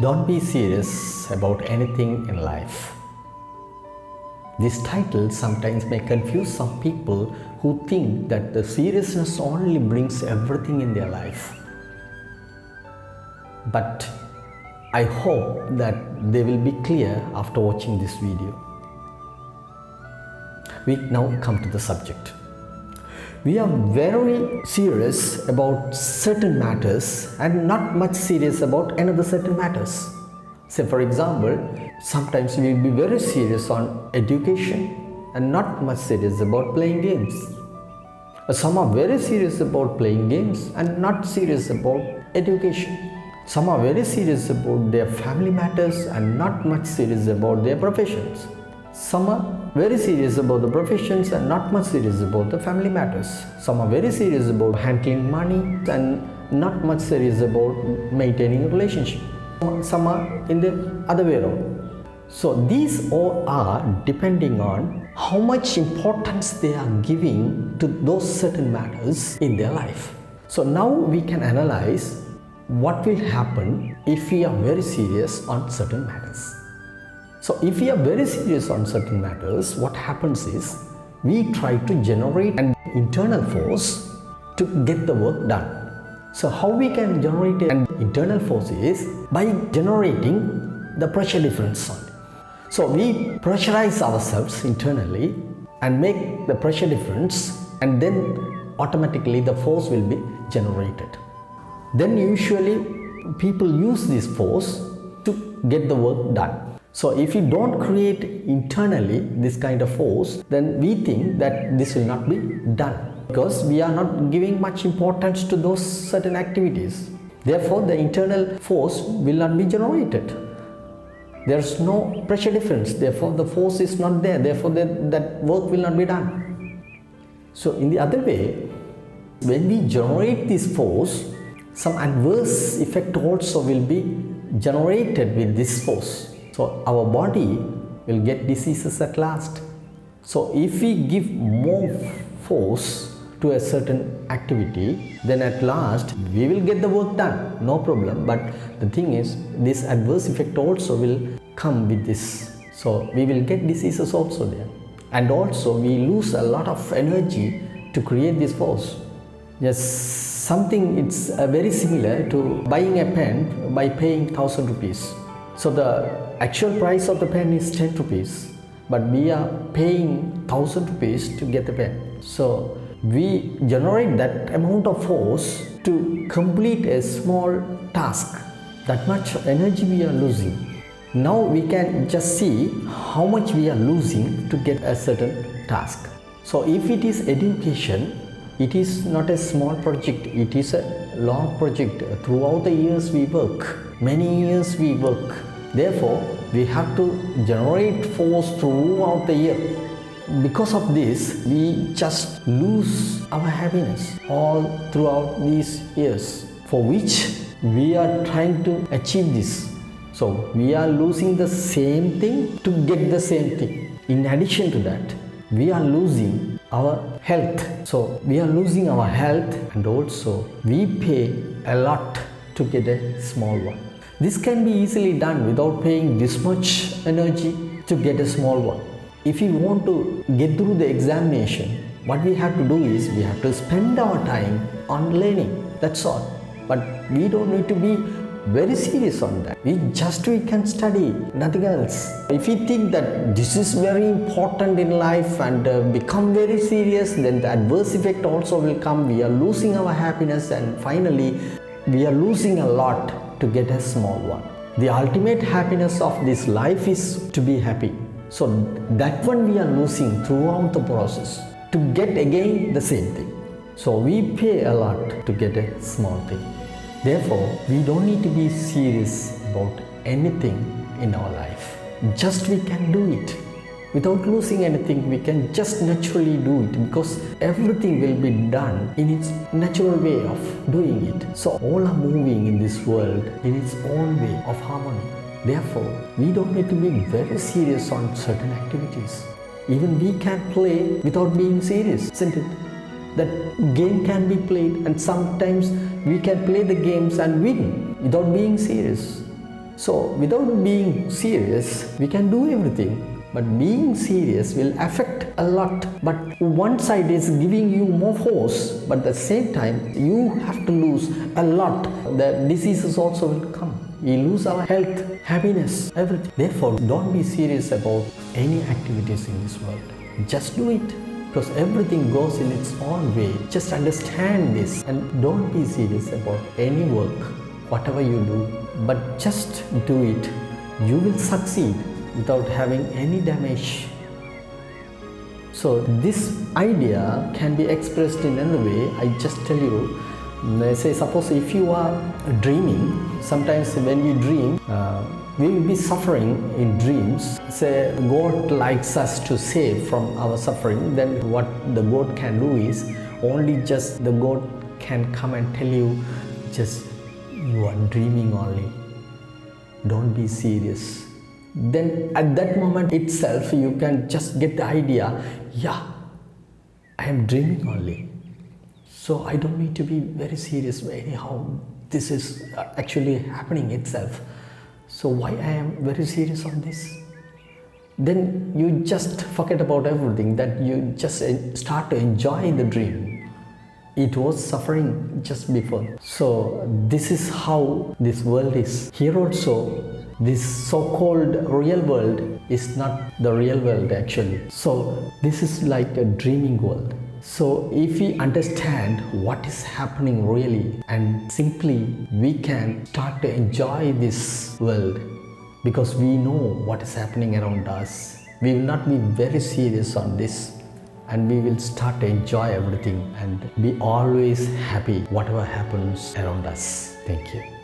Don't be serious about anything in life. This title sometimes may confuse some people who think that the seriousness only brings everything in their life. But I hope that they will be clear after watching this video. We now come to the subject. We are very serious about certain matters and not much serious about another certain matters. Say for example, sometimes we will be very serious on education and not much serious about playing games. Some are very serious about playing games and not serious about education. Some are very serious about their family matters and not much serious about their professions. Some are very serious about the professions and not much serious about the family matters. Some are very serious about handling money and not much serious about maintaining a relationship. Some are in the other way around. So these all are depending on how much importance they are giving to those certain matters in their life. So now we can analyze what will happen if we are very serious on certain matters. So if we are very serious on certain matters, what happens is we try to generate an internal force to get the work done. So how we can generate an internal force is by generating the pressure difference. So we pressurize ourselves internally and make the pressure difference, and then automatically the force will be generated. Then usually people use this force to get the work done. So if we don't create internally this kind of force, then we think that this will not be done because we are not giving much importance to those certain activities. Therefore, the internal force will not be generated. There is no pressure difference. Therefore, the force is not there. Therefore, that work will not be done. So in the other way, when we generate this force, some adverse effect also will be generated with this force. So our body will get diseases at last. So if we give more force to a certain activity, then at last we will get the work done, no problem. But the thing is, this adverse effect also will come with this. So we will get diseases also there. And also we lose a lot of energy to create this force. Yes, something it's very similar to buying a pen by paying 1,000 rupees. So the actual price of the pen is 10 rupees, but we are paying 1,000 rupees to get the pen. So we generate that amount of force to complete a small task. That much energy we are losing. Now we can just see how much we are losing to get a certain task. So if it is education, it is not a small project, it is a long project. Throughout the years we work, many years we work. Therefore, we have to generate force throughout the year. Because of this, we just lose our happiness all throughout these years, for which we are trying to achieve this. So, we are losing the same thing to get the same thing. In addition to that, we are losing our health. So we are losing our health, and also we pay a lot to get a small one. This can be easily done without paying this much energy to get a small one. If we want to get through the examination, what we have to do is we have to spend our time on learning. That's all. But we don't need to be very serious on that. We can study, nothing else. If we think that this is very important in life and become very serious, then the adverse effect also will come. We are losing our happiness, and finally we are losing a lot to get a small one. The ultimate happiness of this life is to be happy. So that one we are losing throughout the process to get again the same thing. So we pay a lot to get a small thing. Therefore, we don't need to be serious about anything in our life. Just we can do it. Without losing anything, we can just naturally do it, because everything will be done in its natural way of doing it. So all are moving in this world in its own way of harmony. Therefore, we don't need to be very serious on certain activities. Even we can play without being serious, isn't it? That game can be played, and sometimes we can play the games and win without being serious. So without being serious, we can do everything. But being serious will affect a lot. But one side is giving you more force, but at the same time, you have to lose a lot. The diseases also will come. We lose our health, happiness, everything. Therefore, don't be serious about any activities in this world. Just do it. Because everything goes in its own way. Just understand this and don't be serious about any work, whatever you do, but just do it. You will succeed without having any damage. So this idea can be expressed in another way. I just tell you, say suppose if you are dreaming, sometimes when we dream, we will be suffering in dreams. Say God likes us to save from our suffering, then what the God can do is only just the God can come and tell you, just you are dreaming only. Don't be serious. Then at that moment itself you can just get the idea, yeah, I am dreaming only. So I don't need to be very serious anyhow. This is actually happening itself. So why I am very serious on this? Then you just forget about everything, that you just start to enjoy the dream. It was suffering just before. So this is how this world is. Here also, this so-called real world is not the real world actually. So this is like a dreaming world. So if we understand what is happening really, and simply we can start to enjoy this world because we know what is happening around us. We will not be very serious on this, and we will start to enjoy everything and be always happy whatever happens around us. Thank you.